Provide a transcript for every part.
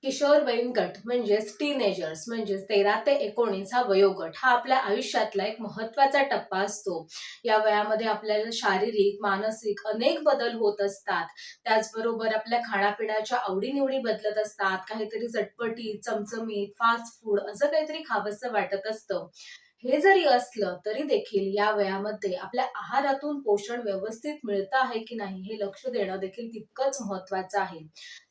किशोरवयीन गट म्हणजेच टीनेजर्स म्हणजेच 13 ते 19 हा वयोगट हा आपल्या आयुष्यातला एक महत्त्वाचा टप्पा असतो. या वयामध्ये आपल्याला शारीरिक, मानसिक अनेक बदल होत असतात. त्याचबरोबर आपल्या खाण्यापिण्याच्या आवडी-निवडी बदलत असतात. काहीतरी चटपटीत, चमचमीत, फास्ट फूड असं काहीतरी खावंसं वाटत असतं. हे जरी असलं तरी देखील या वयामध्ये आपल्या आहारातून पोषण व्यवस्थित मिळतं आहे की नाही हे लक्ष देणं देखील तितकंच महत्त्वाचं आहे.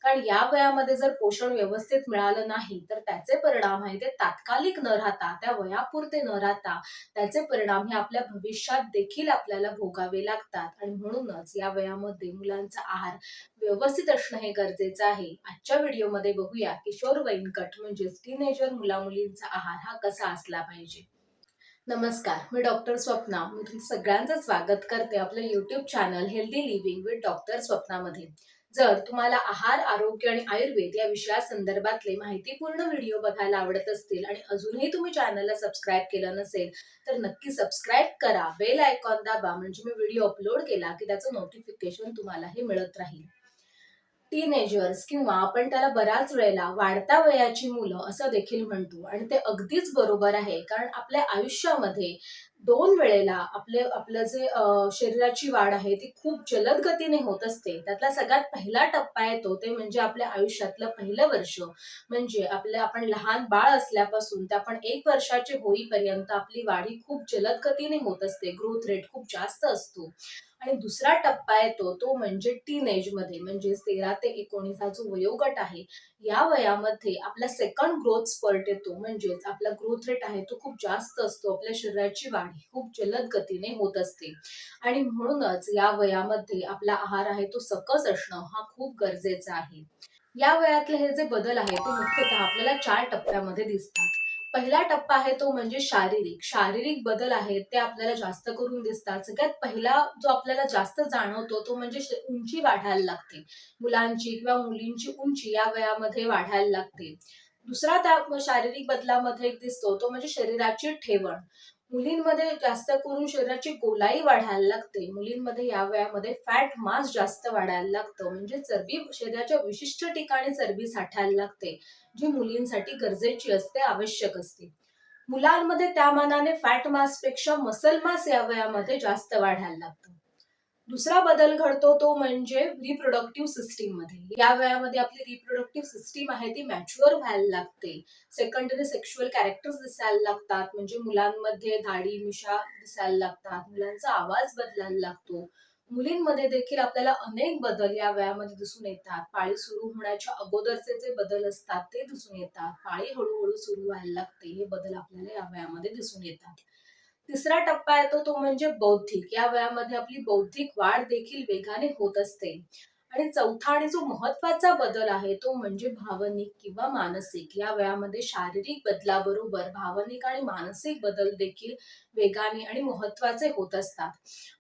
कारण या वयामध्ये जर पोषण व्यवस्थित मिळालं नाही, तर त्याचे परिणाम आहे ते तात्कालिक न राहता, त्या वयापुरते न राहता, त्याचे परिणाम हे आपल्या भविष्यात देखील आपल्याला भोगावे लागतात. आणि म्हणूनच या वयामध्ये मुलांचा आहार व्यवस्थित असणं हे गरजेचं आहे. आजच्या व्हिडिओमध्ये बघूया किशोरवयीन गट म्हणजेच टीनेजर मुला-मुलींचा आहार हा कसा असला पाहिजे. नमस्कार, मी डॉक्टर स्वप्ना. मी तुमचं सगळ्यांचं स्वागत करते आपलं YouTube channel healthy living with doctor स्वप्नामध्ये. जर तुम्हाला आहार, आरोग्य आणि आयुर्वेद या विषयासंदर्भातले माहितीपूर्ण व्हिडिओ बघायला आवडत असतील आणि अजूनही तुम्ही चॅनलला सबस्क्राईब केलं नसेल, तर नक्की सबस्क्राईब करा. बेल आयकॉन दाबा म्हणजे मी व्हिडिओ अपलोड केला की त्याचं नोटिफिकेशन तुम्हालाही मिळत राहील. टीनेजर्स किंवा आपण त्याला बऱ्याच वेळेला वाढत्या वयाची मुलं असं देखील म्हणतो आणि ते अगदीच बरोबर आहे. कारण आपल्या आयुष्यामध्ये 2 वेळेला आपलं जे शरीराची वाढ आहे ती खूप जलद गतीने होत असते. त्यातला सगळ्यात पहिला टप्पा येतो ते म्हणजे आपल्या आयुष्यातलं पहिलं वर्ष. म्हणजे आपण लहान बाळ असल्यापासून ते आपण 1 वर्षाचे होईपर्यंत आपली वाढ ही खूप जलद गतीने होत असते. ग्रोथ रेट खूप जास्त असतो. आणि दुसरा टप्पा येतो तो म्हणजे टीनेजमध्ये म्हणजेच 13 ते 19 हा जो वयोगट आहे, या वयामध्ये आपला सेकंड ग्रोथ स्पर्ट येतो. म्हणजेच आपला ग्रोथ रेट आहे तो खूप जास्त असतो. आपल्या शरीराची वाढ ही खूप जलद गतीने होत असते. आणि म्हणूनच या वयामध्ये आपला आहार आहे तो सकस असणं हा खूप गरजेचा आहे. या वयातले हे जे बदल आहेत ते मुख्यतः आपल्याला 4 टप्प्यामध्ये दिसतात. पहिला टप्पा आहे तो म्हणजे शारीरिक. शारीरिक बदल आहेत ते आपल्याला जास्त करून दिसतात. सगळ्यात पहिला जो आपल्याला जास्त जाणवतो तो म्हणजे उंची वाढायला लागते. मुलांची किंवा मुलींची उंची या वयामध्ये वाढायला लागते. दुसरा त्या शारीरिक बदलामध्ये एक दिसतो तो म्हणजे शरीराची ठेवण. मुलींमध्ये जास्त करून शरीराची गोलाई वाढायला लागते. मुलींमध्ये या वयामध्ये फॅट मास जास्त वाढायला लागतं. म्हणजे चरबी शरीराच्या विशिष्ट ठिकाणी चरबी साठायला लागते, जी मुलींसाठी गरजेची असते, आवश्यक असते. मुलांमध्ये त्या मानाने फॅट मासपेक्षा मसल मास या वयामध्ये जास्त वाढायला लागतं. दुसरा बदल घडतो तो म्हणजे रिप्रोडक्टिव्ह सिस्टीममध्ये. या वयामध्ये आपली रिप्रोडक्टिव्ह सिस्टीम आहे ती मॅच्युअर व्हायला लागते. सेकंडरी सेक्शुअल कॅरेक्टर्स दिसायला लागतात. म्हणजे मुलांमध्ये दाढी, मिशा दिसायला लागतात. मुलांचा आवाज बदलायला लागतो. मुलींमध्ये देखील आपल्याला अनेक बदल या वयामध्ये दिसून येतात. पाळी सुरू होण्याच्या अगोदरचे जे बदल असतात ते दिसून येतात. पाळी हळूहळू सुरू व्हायला लागते. हे बदल आपल्याला या वयामध्ये दिसून येतात. तिसरा टप्पा येतो तो म्हणजे बौद्धिक. या वयामध्ये आपली बौद्धिक वाढ देखील वेगाने होत असते. आणि चौथा आणि जो महत्वाचा बदल आहे तो म्हणजे भावनिक किंवा मानसिक. या वयामध्ये शारीरिक बदलाबरोबर भावनिक आणि मानसिक बदल देखील वेगाने आणि महत्वाचे होत असतात.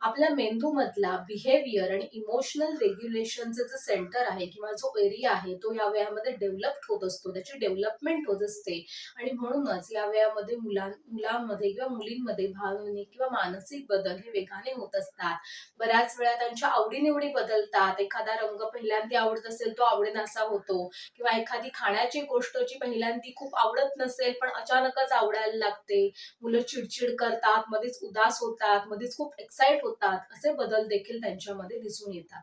आपल्या मेंदूमधला बिहेवियर आणि इमोशनल रेग्युलेशनचं जे सेंटर आहे किंवा जो एरिया आहे तो या वयामध्ये डेव्हलप होत असतो. त्याची डेव्हलपमेंट होत असते. आणि म्हणूनच या वयामध्ये मुलांमध्ये किंवा मुलींमध्ये भावनिक किंवा मानसिक बदल हे वेगाने होत असतात. बऱ्याच वेळा त्यांच्या आवडी-निवडी बदलतात. एखादा रंग पहिल्यांदा आवडत असेल तो आवडेनासा होतो किंवा एखादी खाण्याची गोष्ट जी पहिल्यांदा खूप आवडत नसेल पण अचानकच आवडायला लागते. मुलं चिडचिड करतात, मध्येच उदास होतात, मध्येच खूप एक्साइट होतात. असे बदल देखील त्यांच्यामध्ये दिसून येतात.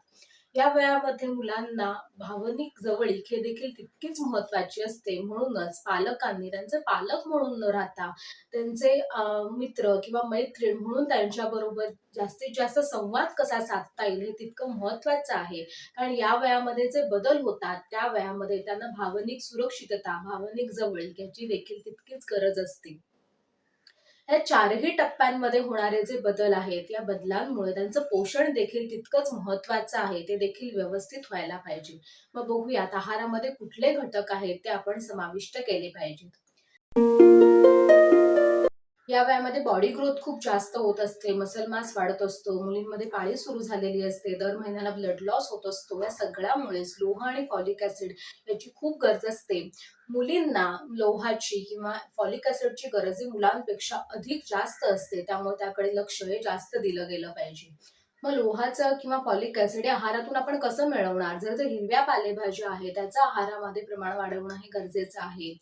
या वयामध्ये मुलांना भावनिक जवळीक हे देखील तितकीच महत्वाची असते. म्हणूनच पालकांनी त्यांचे पालक म्हणून न राहता त्यांचे मित्र किंवा मैत्रीण म्हणून त्यांच्याबरोबर जास्तीत जास्त संवाद कसा साधता येईल हे तितकं महत्वाचं आहे. कारण या वयामध्ये जे बदल होतात त्या वयामध्ये त्यांना भावनिक सुरक्षितता, भावनिक जवळीक याची देखील तितकीच गरज असते. ह्या 4ही टप्प्यांमध्ये होणारे जे बदल आहेत, या बदलांमुळे त्यांचं पोषण देखील तितकंच महत्वाचं आहे. ते देखील व्यवस्थित व्हायला पाहिजे. मग बघूयात आहारामध्ये कुठले घटक आहेत ते आपण समाविष्ट केले पाहिजेत. या वयामध्ये बॉडी ग्रोथ खूप जास्त होत असते, मसल मास वाढत असतो, मुलींमध्ये पाळी सुरू झालेली असते, दर महिन्याला ब्लड लॉस होत असतो. या सगळ्यामुळेच लोह आणि फॉलिक ऍसिड याची खूप गरज असते. मुलींना लोहाची किंवा फॉलिक ऍसिडची गरज ही मुलांपेक्षा अधिक जास्त असते. त्यामुळे त्याकडे लक्ष हे जास्त दिलं गेलं पाहिजे. मग लोहाचं किंवा फॉलिक ॲसिड हे आहारातून आपण कसं मिळवणार? जर हिरव्या पालेभाज्या आहेत, त्याचं आहारामध्ये प्रमाण वाढवणं हे गरजेचं आहे.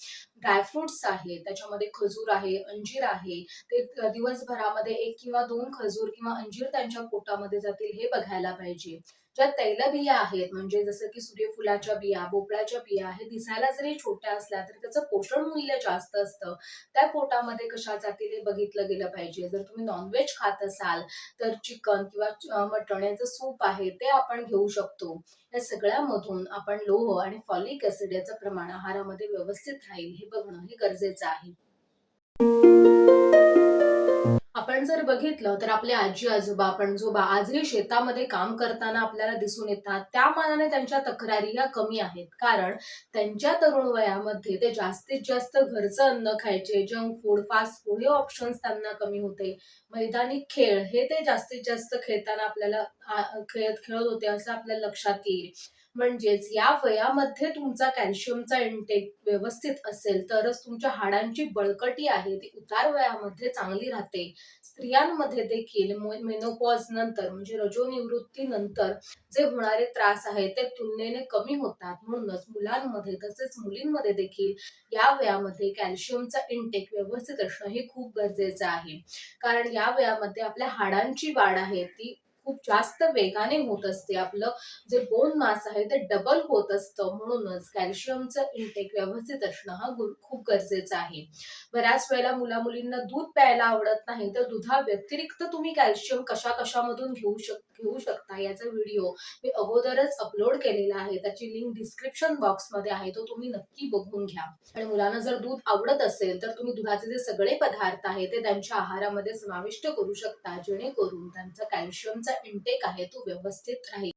ड्रायफ्रुट्स आहेत, त्याच्यामध्ये खजूर आहे, अंजीर आहे. ते दिवसभरामध्ये 1 किंवा 2 खजूर किंवा अंजीर त्यांच्या पोटामध्ये जातील हे बघायला पाहिजे. ज्या तैलबिया आहेत, म्हणजे जसं की सूर्यफुलाच्या बिया, भोपळ्याच्या बिया, हे दिसायला जरी छोट्या असल्या, तरी त्याचं पोषण मूल्य जास्त असतं. त्या पोटामध्ये कशा जातील हे बघितलं गेलं पाहिजे. जर तुम्ही नॉन खात असाल, तर चिकन किंवा मटण याचं सूप आहे ते आपण घेऊ शकतो. या सगळ्यामधून आपण लोह आणि फॉलिक ॲसिड याचं प्रमाण आहारामध्ये व्यवस्थित राहील हे बघणं हे गरजेचं आहे. आपण जर बघितलं तर आपले आजी-आजोबा, पणजोबा आजही शेतामध्ये काम करताना आपल्याला दिसून येतात. त्या मानाने त्यांच्या तक्रारी ह्या कमी आहेत. कारण त्यांच्या तरुण वयामध्ये ते जास्तीत जास्त घरचं अन्न खायचे. जंक फूड, फास्ट फूड हे ऑप्शन्स त्यांना कमी होते. मैदानी खेळ हे ते जास्तीत जास्त खेळताना आपल्याला खेळत होते असं आपल्याला लक्षात येईल. म्हणजेच या वयामध्ये तुमचा कॅल्शियमचा इंटेक व्यवस्थित असेल तरच तुमच्या हाडांची बळकटी आहे ती उतार वयामध्ये चांगली राहते. स्त्रियांमध्ये देखील मेनोपॉज नंतर म्हणजे रजोनिवृत्तीनंतर जे होणारे त्रास आहेत ते तुलनेने कमी होतात. म्हणूनच मुलांमध्ये तसेच मुलींमध्ये देखील या वयामध्ये कॅल्शियमचा इंटेक व्यवस्थित असणं हे खूप गरजेचं आहे. कारण या वयामध्ये आपल्या हाडांची वाढ आहे ती खूप जास्त वेगाने होत असते. आपलं जे बोन मास आहे ते डबल होत असतं. म्हणूनच कॅल्शियमचं इंटेक व्यवस्थित असणं हा खूप गरजेचं आहे. बऱ्याच वेळेला मुला-मुलींना दूध प्यायला आवडत नाही, तर दुधाव्यतिरिक्त तुम्ही कॅल्शियम कशा-कशामधून घेऊ शकता याचा व्हिडिओ मी अगोदरच अपलोड केलेला आहे. त्याची लिंक डिस्क्रिप्शन बॉक्समध्ये आहे. तो तुम्ही नक्की बघून घ्या. आणि मुलांना जर दूध आवडत असेल, तर तुम्ही दुधाचे जे सगळे पदार्थ आहेत ते त्यांच्या आहारामध्ये समाविष्ट करू शकता, जेणेकरून त्यांचा कॅल्शियमचा इंटेक आहे तो व्यवस्थित राहील.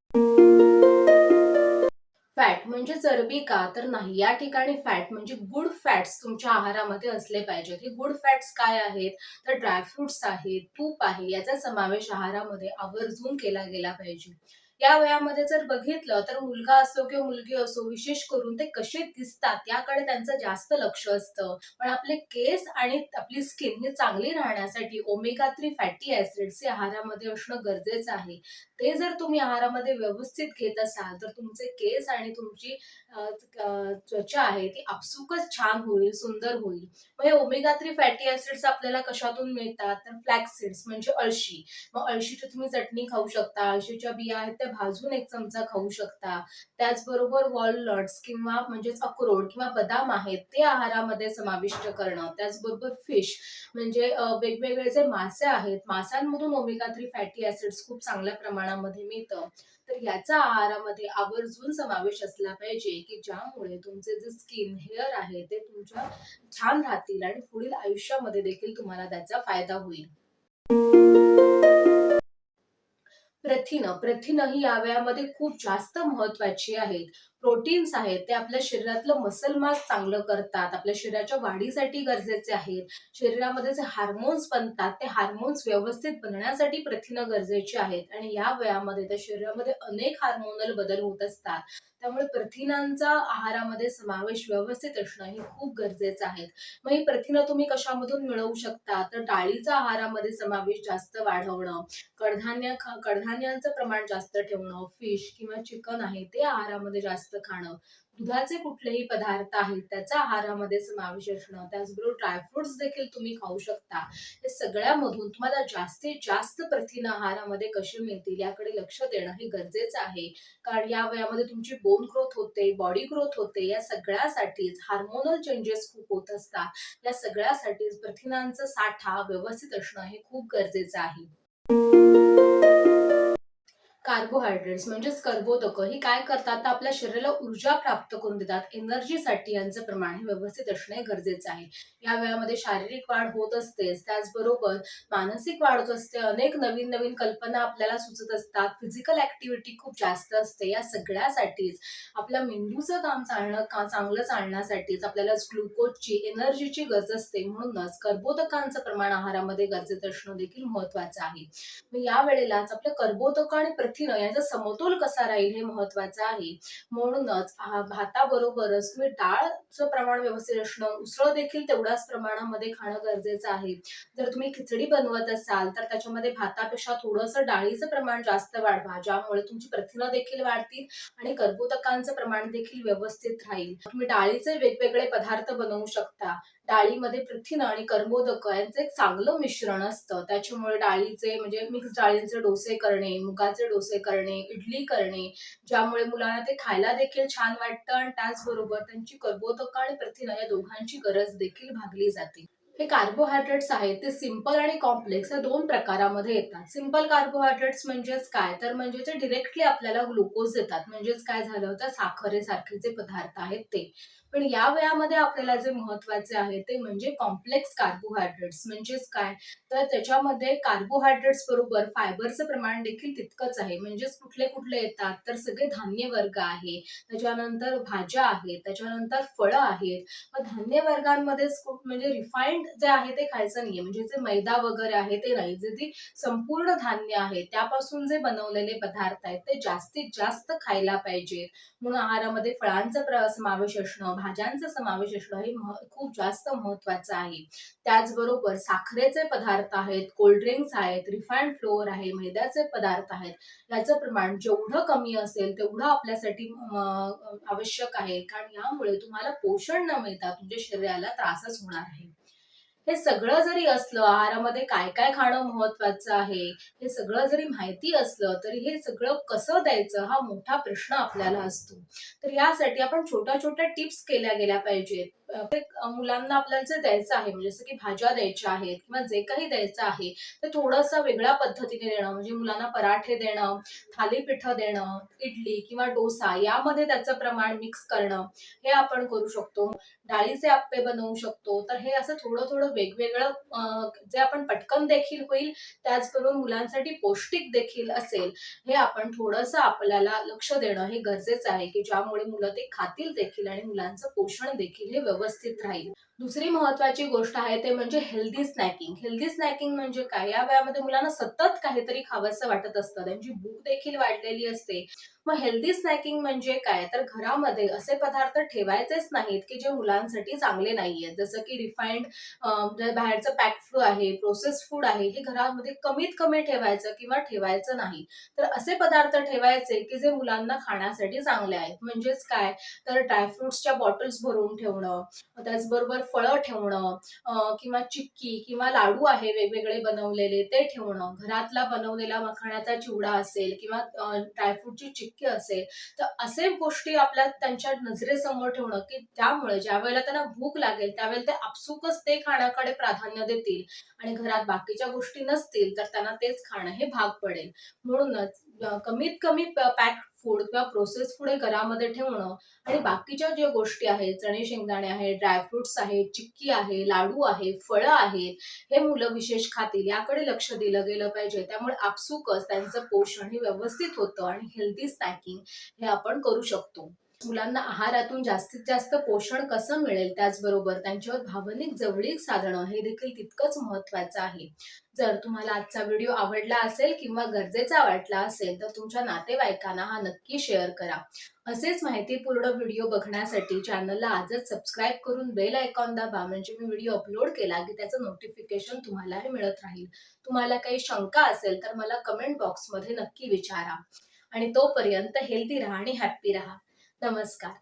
फॅट म्हणजे चरबी का? तर नाही. या ठिकाणी फॅट म्हणजे गुड फॅट्स तुमच्या आहारामध्ये असले पाहिजेत. हे गुड फॅट्स काय आहेत? तर ड्रायफ्रुट्स आहेत, तूप आहे, याचा समावेश आहारामध्ये आवर्जून केला गेला पाहिजे. या वयामध्ये जर बघितलं तर मुलगा असो किंवा मुलगी असो, विशेष करून ते कसे दिसतात याकडे त्यांचं जास्त लक्ष असतं. पण आपले केस आणि आपली स्किन ही चांगली राहण्यासाठी ओमेगा 3 फॅटी ॲसिड्स हे आहारामध्ये असणं गरजेचं आहे. ते जर तुम्ही आहारामध्ये व्यवस्थित घेत असाल, तर तुमचे केस आणि तुमची अ, त्वचा आहे ती आपसुकच छान होईल, सुंदर होईल. मग हे ओमेगा 3 फॅटी ॲसिड्स आपल्याला कशातून मिळतात? तर फ्लॅक्स सीड्स म्हणजे अळशी. मग अळशीची तुम्ही चटणी खाऊ शकता. अळशीच्या बिया आहेत त्या भाजून 1 चमचा खाऊ शकता. त्याचबरोबर वॉलनट्स किंवा म्हणजेच अक्रोड किंवा बदाम आहेत ते आहारामध्ये समाविष्ट करणं. त्याचबरोबर फिश म्हणजे वेगवेगळे जे मासे आहेत, माशांमधून ओमेगा 3 फॅटी ॲसिड्स खूप चांगल्या प्रमाणामध्ये मिळतं. तर याचा आहारामध्ये आवर्जून समावेश असला पाहिजे, की ज्यामुळे तुमचे जे स्किन, हेअर आहे ते तुमच्या छान राहतील आणि पुढील आयुष्यामध्ये देखील तुम्हाला त्याचा फायदा होईल. प्रथिनं ही या वयामध्ये खूप जास्त महत्वाची आहेत. प्रोटीन्स आहेत ते आपल्या शरीरातलं मसल मास चांगलं करतात. आपल्या शरीराच्या वाढीसाठी गरजेचे आहेत. शरीरामध्ये जे हार्मोन्स बनतात ते हार्मोन्स व्यवस्थित बनण्यासाठी प्रथिनं गरजेची आहेत आणि या वयामध्ये त्या शरीरामध्ये अनेक हार्मोनल बदल होत असतात. त्यामुळे प्रथिनांचा आहारामध्ये समावेश व्यवस्थित असणं हे खूप गरजेचं आहे. मग ही प्रथिनं तुम्ही कशामधून मिळवू शकता? तर डाळीचा आहारामध्ये समावेश जास्त वाढवणं, कडधान्यांचं प्रमाण जास्त ठेवणं, फिश किंवा चिकन आहे ते आहारामध्ये जास्त खाणं, दुधाचे कुठलेही पदार्थ आहेत त्याचा आहारामध्ये समावेश असणं, त्याचबरोबर ड्रायफ्रुट्स देखील तुम्ही खाऊ शकता. हे सगळ्यामधून तुम्हाला जास्तीत जास्त प्रथिनं आहारामध्ये कशी मिळतील याकडे लक्ष देणं हे गरजेचं आहे. कारण या वयामध्ये तुमची बोन ग्रोथ होते, बॉडी ग्रोथ होते. या सगळ्यासाठीच हार्मोनल चेंजेस खूप होत असतात. या सगळ्यासाठीच प्रथिनांचा साठा व्यवस्थित असणं हे खूप गरजेचं आहे. कार्बोहायड्रेट्स म्हणजेच कर्बोदकं ही काय करतात तर आपल्या शरीराला ऊर्जा प्राप्त करून देतात. एनर्जीसाठी यांचं प्रमाण हे व्यवस्थित असणे गरजेचं आहे. या वेळामध्ये शारीरिक वाढ होत असतेच, त्याचबरोबर मानसिक वाढ होत असते. अनेक नवीन-नवीन कल्पना आपल्याला सुचत असतात. फिजिकल ॲक्टिव्हिटी खूप जास्त असते. या सगळ्यासाठीच आपल्या मेंदूचं काम चांगलं चालण्यासाठीच आपल्याला ग्लुकोजची, एनर्जीची गरज असते. म्हणूनच कर्बोदकांचं प्रमाण आहारामध्ये गरजेचं असणं देखील महत्त्वाचं आहे. मग या वेळेलाच आपल्या कर्बोदक आणि प्रथिनं यांचा समतोल कसा राहील हे महत्वाचं आहे. म्हणूनच भाताबरोबरच तुम्ही डाळचं प्रमाण व्यवस्थित असणं, उसळ देखील तेवढ्याच प्रमाणामध्ये खाणं गरजेचं आहे. जर तुम्ही खिचडी बनवत असाल तर त्याच्यामध्ये भातापेक्षा थोडंसं डाळीचं प्रमाण जास्त वाढवा, ज्यामुळे तुमची प्रथिनं देखील वाढतील आणि कर्बोदकांचं प्रमाण देखील व्यवस्थित राहील. तुम्ही डाळीचे वेगवेगळे पदार्थ बनवू शकता. डाळीमध्ये प्रथिनं आणि कर्बोदक यांचं एक चांगलं मिश्रण असतं. त्याच्यामुळे डाळीचे म्हणजे मिक्स डाळींचे डोसे करणे, मुगाचे डोसे करणे, इडली करणे, ज्यामुळे मुलांना ते खायला देखील छान वाटतं आणि त्याचबरोबर त्यांची कर्बोदक आणि प्रथिनं या दोघांची गरज देखील भागली जाते. हे कार्बोहायड्रेट्स आहेत ते सिंपल आणि कॉम्प्लेक्स या 2 प्रकारामध्ये येतात. सिंपल कार्बोहायड्रेट्स म्हणजेच काय? तर म्हणजे ते डायरेक्टली आपल्याला ग्लुकोज देतात. म्हणजेच काय झालं तर साखरेसारखे जे पदार्थ आहेत ते. पण या वयामध्ये आपल्याला जे महत्वाचे आहे ते म्हणजे कॉम्प्लेक्स कार्बोहायड्रेट्स म्हणजेच काय? तर त्याच्यामध्ये कार्बोहायड्रेट्स बरोबर फायबरचं प्रमाण देखील तितकंच आहे. म्हणजेच कुठले-कुठले येतात तर सगळे धान्य वर्ग आहे. त्याच्यानंतर भाज्या आहेत, त्याच्यानंतर फळं आहेत. मग धान्य वर्गांमध्येच खूप म्हणजे रिफाइंड जे आहे ते खायचं नाहीये. म्हणजे जे मैदा वगैरे आहे ते नाही. जे ती संपूर्ण धान्य आहे त्यापासून जे बनवलेले पदार्थ आहेत ते जास्तीत जास्त खायला पाहिजेत. म्हणून आहारामध्ये फळांचा समावेश असणं, भाज्यांचा समावेश असणं हे खूप जास्त महत्वाचं आहे. त्याचबरोबर साखरेचे पदार्थ आहेत, कोल्ड ड्रिंक्स आहेत, रिफाइंड फ्लोअर आहे, मैद्याचे पदार्थ आहेत. याचं प्रमाण जेवढं कमी असेल तेवढं आपल्यासाठी आवश्यक आहे. कारण यामुळे तुम्हाला पोषण न मिळता तुमच्या शरीराला त्रासच होणार आहे. हे सगळं जरी असलं, आहारामध्ये काय-काय खाणं महत्वाचं आहे, हे सगळं जरी माहिती असलं, तरी हे सगळं कसं द्यायचं हा मोठा प्रश्न आपल्याला असतो. तर यासाठी आपण छोट्या-छोट्या टिप्स केल्या गेल्या पाहिजेत. मुलांना आपल्याला जे द्यायचं आहे, म्हणजे जसं की भाज्या द्यायच्या आहेत किंवा जे काही द्यायचं आहे, ते थोडंसं वेगळ्या पद्धतीने देणं. म्हणजे मुलांना पराठे देणं, थालीपीठं देणं, इडली किंवा डोसा यामध्ये त्याचं प्रमाण मिक्स करणं, हे आपण करू शकतो. डाळीचे अप्पे बनवू शकतो. तर हे असं थोडं-थोडं वेगवेगळं जे आपण पटकन देखील होईल, त्याचबरोबर मुलांसाठी पौष्टिक देखील असेल, हे आपण थोडंसं आपल्याला लक्ष देणं हे गरजेचं आहे, की ज्यामुळे मुलं ते खातील देखील आणि मुलांचं पोषण देखील हे व्यवस्थित राहील. दुसरी महत्वाची गोष्ट आहे ते म्हणजे हेल्दी स्नॅकिंग. हेल्दी स्नॅकिंग म्हणजे काय? या वयामध्ये मुलांना सतत काहीतरी खावंसं वाटत असतं. त्यांची भूक देखील वाढलेली असते. मग हेल्दी स्नॅकिंग म्हणजे काय? तर घरामध्ये असे पदार्थ ठेवायचेच नाहीत, की जे मुलांसाठी चांगले नाहीयेत. जसं की रिफाइंड जे बाहेरचं पॅक्ड फूड आहे, प्रोसेस्ड फूड आहे, हे घरामध्ये कमीत कमी ठेवायचं किंवा ठेवायचं नाही. तर असे पदार्थ ठेवायचे, की जे मुलांना खाण्यासाठी चांगले आहेत. म्हणजेच काय? तर ड्रायफ्रुट्सच्या बॉटल्स भरून ठेवणं, त्याचबरोबर फळं ठेवणं किंवा चिक्की किंवा लाडू आहे वेगवेगळे बनवलेले ते ठेवणं. घरातला बनवलेला मखाण्याचा चिवडा असेल किंवा ड्रायफ्रुटची चिक्की असेल, तर असे गोष्टी आपल्या त्यांच्या नजरेसमोर ठेवणं, की त्यामुळे ज्यावेळेला त्यांना भूक लागेल त्यावेळेला ते आपसुकच ते खाण्याकडे प्राधान्य देतील आणि घरात बाकीच्या गोष्टी नसतील तर त्यांना तेच खाणं हे भाग पडेल. म्हणूनच कमीत कमी पॅक्ड फूड किंवा प्रोसेस्ड फूड हे घरामध्ये ठेवणं आणि बाकीच्या ज्या गोष्टी आहेत, चणे शेंगदाणे आहेत, ड्रायफ्रुट्स आहेत, चिक्की आहे, लाडू आहे, फळं आहेत, हे मुलं विशेष खातील याकडे लक्ष दिलं गेलं पाहिजे. त्यामुळे आपसुकच त्यांचं पोषण हे व्यवस्थित होतं आणि हेल्दी स्नॅकिंग हे आपण करू शकतो. मुलांना आहारातून जास्तीत जास्त पोषण कसं मिळेल, त्याचबरोबर त्यांच्यावर भावनिक जवळीक साधणं हे देखील तितकंच महत्वाचं आहे. जर तुम्हाला आजचा व्हिडिओ आवडला असेल किंवा गरजेचा वाटला असेल, तर तुमच्या नातेवाईकांना हा नक्की शेअर करा. असेच माहितीपूर्ण व्हिडिओ बघण्यासाठी चॅनलला आजच सबस्क्राईब करून बेल आयकॉन दाबा, म्हणजे मी व्हिडिओ अपलोड केला की त्याचं नोटिफिकेशन तुम्हालाही मिळत राहील. तुम्हाला काही शंका असेल तर मला कमेंट बॉक्समध्ये नक्की विचारा आणि तोपर्यंत हेल्दी राहा आणि हॅप्पी राहा. नमस्कार.